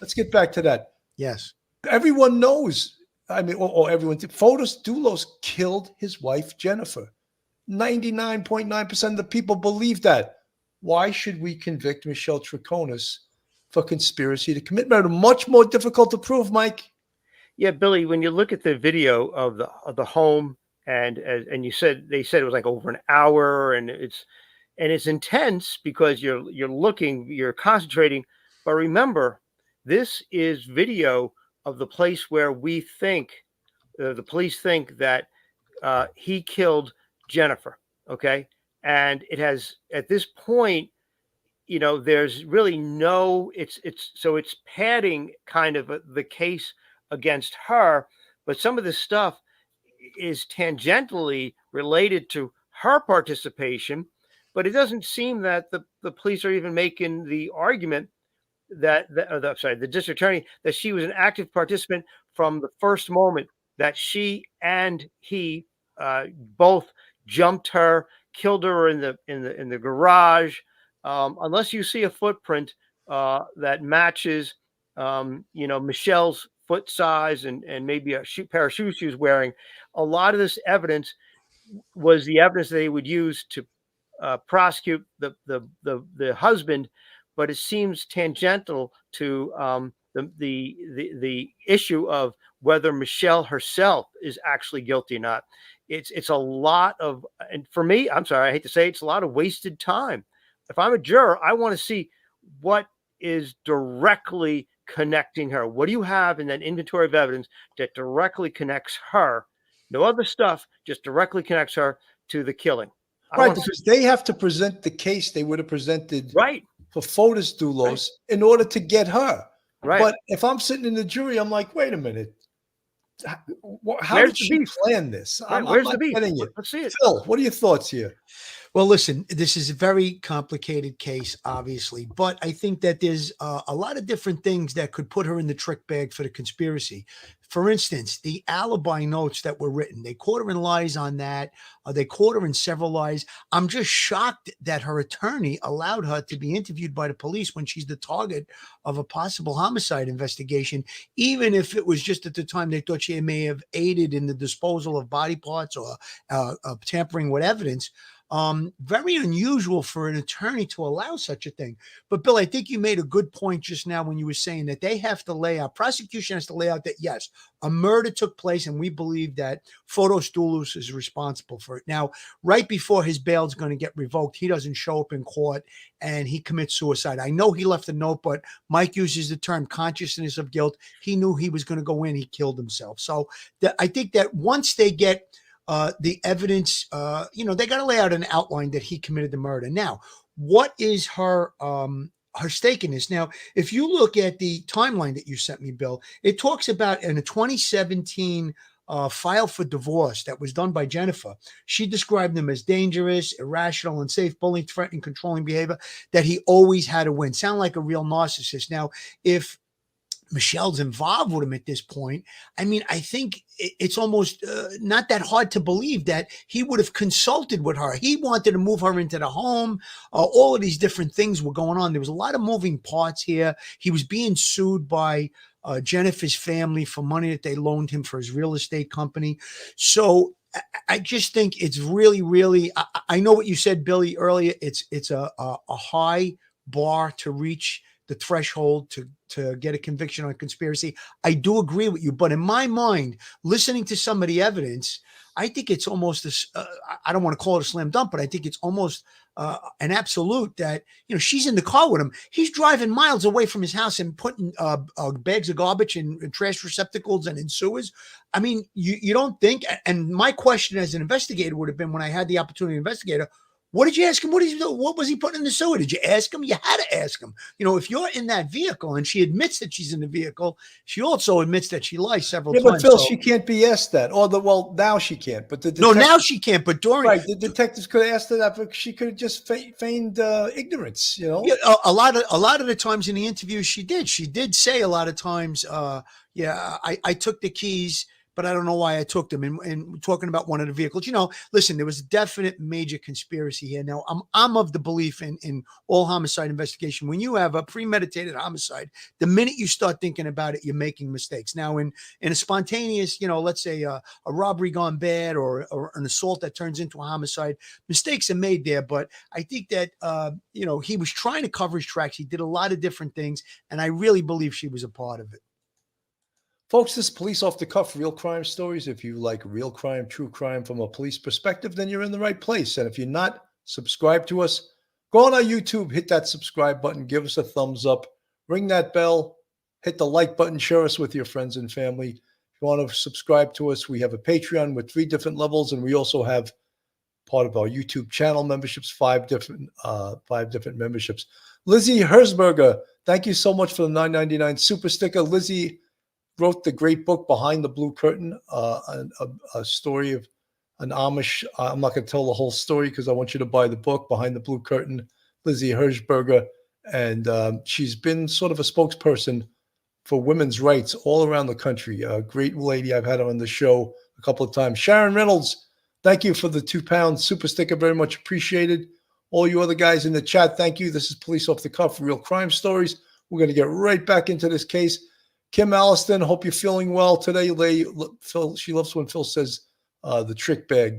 let's get back to that. Yes. Everyone knows. I mean, or everyone. Fotis Dulos killed his wife, Jennifer. 99.9% of the people believe that. Why should we convict Michele Troconis for conspiracy to commit murder? Much more difficult to prove, Mike. Yeah, Billy, when you look at the video of the home, and you said they said it was like over an hour, and it's intense because you're concentrating. But remember, this is video of the place where we think the police think that he killed Jennifer. Okay, and it has at this point, there's really no. It's padding kind of the case against her, but some of this stuff is tangentially related to her participation. But it doesn't seem that the police are even making the argument the district attorney, that she was an active participant from the first moment that she and he both jumped her, killed her in the garage. Unless you see a footprint that matches, Michelle's foot size and maybe a pair of shoes she was wearing, a lot of this evidence was the evidence they would use to prosecute the husband, but it seems tangential to the issue of whether Michelle herself is actually guilty or not. It's a lot of, and for me, I'm sorry, I hate to say it's a lot of wasted time. If I'm a juror, I want to see what is directly connecting her. What do you have in that inventory of evidence that directly connects her? No other stuff, just directly connects her to the killing. Right, because they have to present the case they would have presented for Fotis Dulos in order to get her. Right. But if I'm sitting in the jury, I'm like, wait a minute. How did she plan this? Right. Where's the beef? Let's see it. Phil, what are your thoughts here? Well, listen, this is a very complicated case, obviously, but I think that there's a lot of different things that could put her in the trick bag for the conspiracy. For instance, the alibi notes that were written, they caught her in lies on that. They caught her in several lies. I'm just shocked that her attorney allowed her to be interviewed by the police when she's the target of a possible homicide investigation, even if it was just at the time they thought she may have aided in the disposal of body parts or tampering with evidence. Very unusual for an attorney to allow such a thing. But Bill, I think you made a good point just now when you were saying that they have to lay out, prosecution has to lay out that yes, a murder took place and we believe that Fotis Dulos is responsible for it. Now, right before his bail is going to get revoked, he doesn't show up in court and he commits suicide. I know he left a note, but Mike uses the term consciousness of guilt. He knew he was going to go in, he killed himself. So I think that once they get the evidence, they got to lay out an outline that he committed the murder. Now, what is her stake in this? Now, if you look at the timeline that you sent me, Bill, it talks about in a 2017 file for divorce that was done by Jennifer. She described him as dangerous, irrational, unsafe, bullying, threatening, controlling behavior, that he always had to win. Sound like a real narcissist. Now, if Michelle's involved with him at this point, I mean, I think it's almost not that hard to believe that he would have consulted with her. He wanted to move her into the home. All of these different things were going on. There was a lot of moving parts here. He was being sued by Jennifer's family for money that they loaned him for his real estate company. So I just think it's really, really, I know what you said, Billy, earlier. It's a high bar to reach, the threshold to get a conviction on conspiracy. I do agree with you, but in my mind, listening to some of the evidence, I think it's almost I don't want to call it a slam dunk, but I think it's almost an absolute that, she's in the car with him. He's driving miles away from his house and putting bags of garbage in trash receptacles and in sewers. I mean, you don't think, and my question as an investigator would have been, when I had the opportunity to investigate her, what did you ask him? What was he putting in the sewer? Did you ask him? You had to ask him. If you're in that vehicle, and she admits that she's in the vehicle, she also admits that she lies several times. But Phil, she can't be asked that. Now she can't. But now she can't. But during the detectives could have asked her that, but she could have just feigned ignorance. Yeah, a lot of the times in the interview she did say a lot of times, I took the keys but I don't know why I took them. And talking about one of the vehicles, listen, there was a definite major conspiracy here. Now, I'm of the belief in all homicide investigation. When you have a premeditated homicide, the minute you start thinking about it, you're making mistakes. Now, in a spontaneous, let's say a robbery gone bad or an assault that turns into a homicide, mistakes are made there. But I think that, he was trying to cover his tracks. He did a lot of different things, and I really believe she was a part of it. Folks, this is Police Off the Cuff, real crime stories. If you like real crime, true crime from a police perspective, then you're in the right place. And if you're not subscribed to us, go on our YouTube, hit that subscribe button, give us a thumbs up, ring that bell, hit the like button, share us with your friends and family. If you want to subscribe to us, we have a Patreon with 3 different levels, and we also have part of our YouTube channel memberships, 5 different memberships. Lizzie Herzberger, thank you so much for the $9.99 super sticker. Lizzie wrote the great book Behind the Blue Curtain, a story of an Amish. I'm not going to tell the whole story because I want you to buy the book Behind the Blue Curtain, Lizzie Hirschberger. And she's been sort of a spokesperson for women's rights all around the country. A great lady. I've had her on the show a couple of times. Sharon Reynolds, thank you for the £2 super sticker. Very much appreciated. All you other guys in the chat, thank you. This is Police Off the Cuff, real crime stories. We're going to get right back into this case. Kim Alliston, hope you're feeling well today. Phil, she loves when Phil says the trick bag.